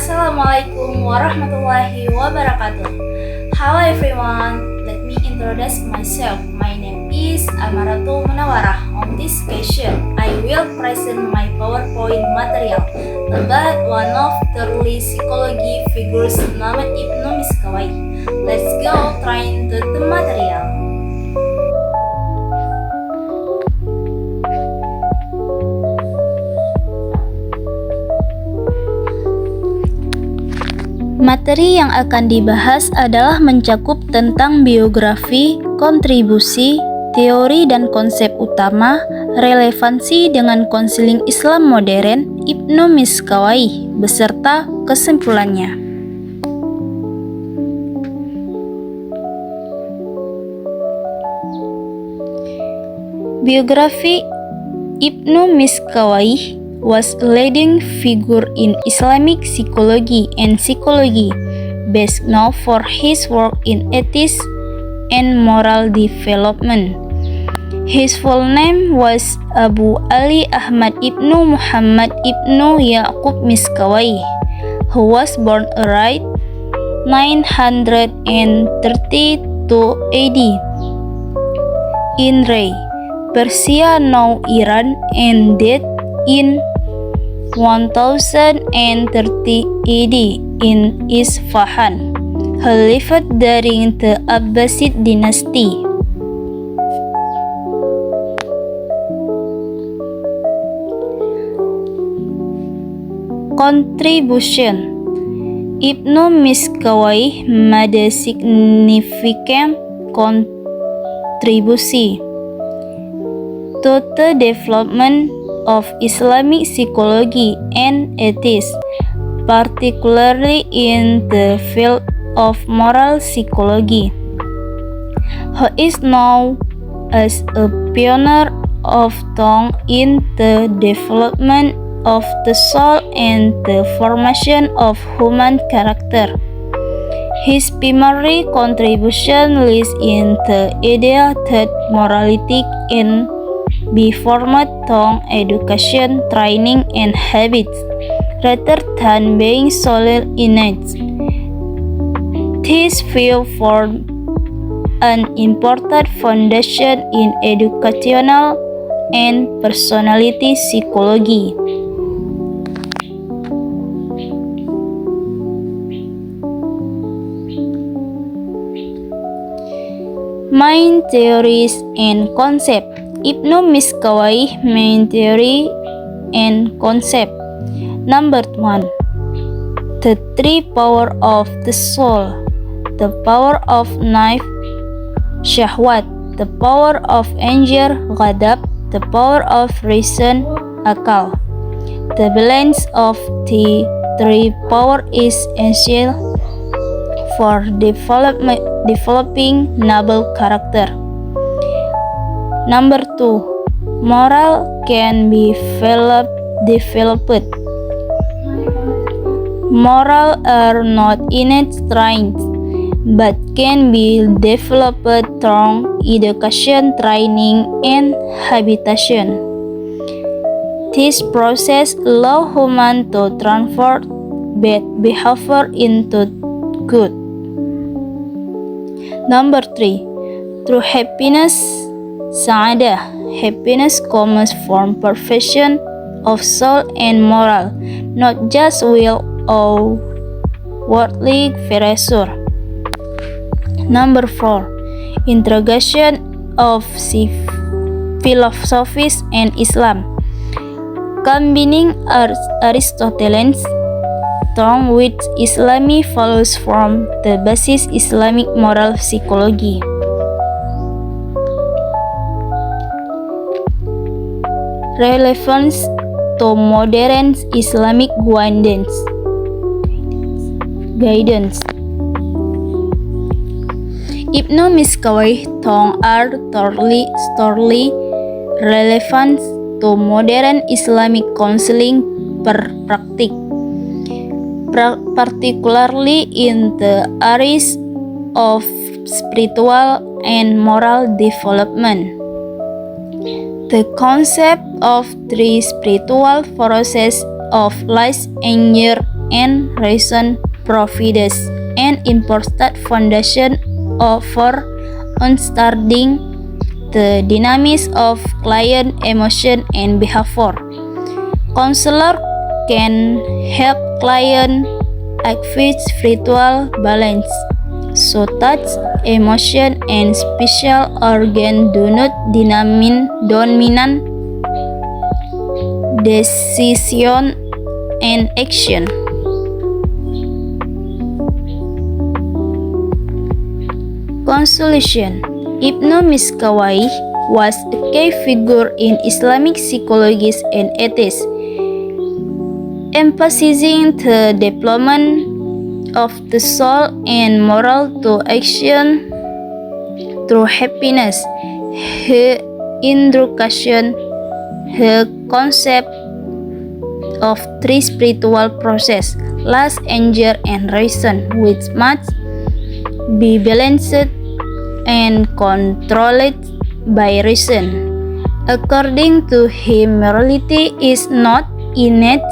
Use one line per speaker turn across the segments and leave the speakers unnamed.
Assalamualaikum warahmatullahi wabarakatuh. Hello everyone, let me introduce myself. My name is Amaratul Munawarah. On this occasion, I will present my PowerPoint material about one of the early psychology figures named Ibnu Miskawayh. Let's go try into the material. Materi yang akan dibahas adalah mencakup tentang biografi, kontribusi, teori dan konsep utama, relevansi dengan konseling Islam modern Ibnu Miskawayh, beserta kesimpulannya. Biografi Ibnu Miskawayh was a leading figure in Islamic psychology and psychology, best known for his work in ethics and moral development. His full name was Abu Ali Ahmad Ibnu Muhammad Ibnu Yaqub Miskawayh, who was born around 932 AD in Ray, Persia, now Iran, and died in 1030 AD in Isfahan. He lived during the Abbasid dynasty. Contribution. Ibnu Miskawayh made a significant contribution to the development of Islamic psychology and ethics, particularly in the field of moral psychology. He is known as a pioneer of thought in the development of the soul and the formation of human character. His primary contribution lies in the idea that morality can be formed through education, training, and habits, rather than being solely innate. This view formed an important foundation in educational and personality psychology. Main theories and concepts. Ibnu Miskawayh main theory and concept. Number 1. The three power of the soul. The power of nafs, syahwat. The power of anger, ghadab. The power of reason, akal. The balance of the three power is essential for developing noble character. Number 2. Moral can be developed. Moral are not innate strengths, but can be developed through education, training, and habitation. This process allows humans to transform bad behavior into good. Number 3. True happiness, Sa'adah. Happiness comes from perfection of soul and moral, not just will or worldly pleasure. Number 4. Integration of philosophies and Islam. Combining Aristotelian thought with Islamic follows from the basis Islamic moral psychology. Relevance to modern Islamic guidance. Ibnu Miskawayh thought are thoroughly relevant to modern Islamic counseling practice, particularly in the areas of spiritual and moral development. The concept of three spiritual forces of light, anger, and reason provides an important foundation for understanding the dynamics of client emotion and behavior. Counselor can help client achieve spiritual balance, so that emotion and special organ do not dominate decision and action. Conclusion: Ibnu Miskawayh was a key figure in Islamic psychology and ethics, emphasizing the development of the soul and moral to action through happiness. He introduced the concept of three spiritual processes: lust, anger, and reason, which must be balanced and controlled by reason. According to him, morality is not innate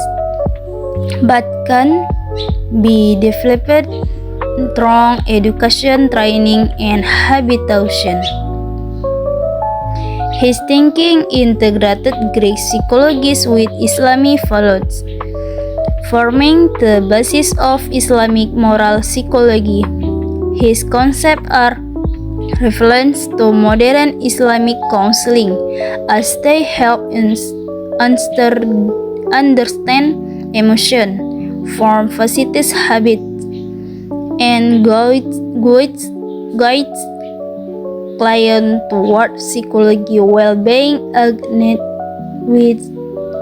but can be developed through education, training, and habitation. His thinking integrated Greek psychology with Islamic values, forming the basis of Islamic moral psychology. His concepts are relevant to modern Islamic counseling, as they help understand emotion, form facilitate habits, and guide client toward psychology well-being aligned with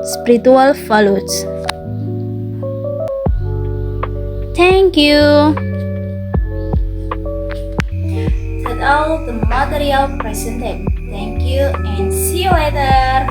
spiritual values. Thank you. That's all the material presented. Thank you and see you later.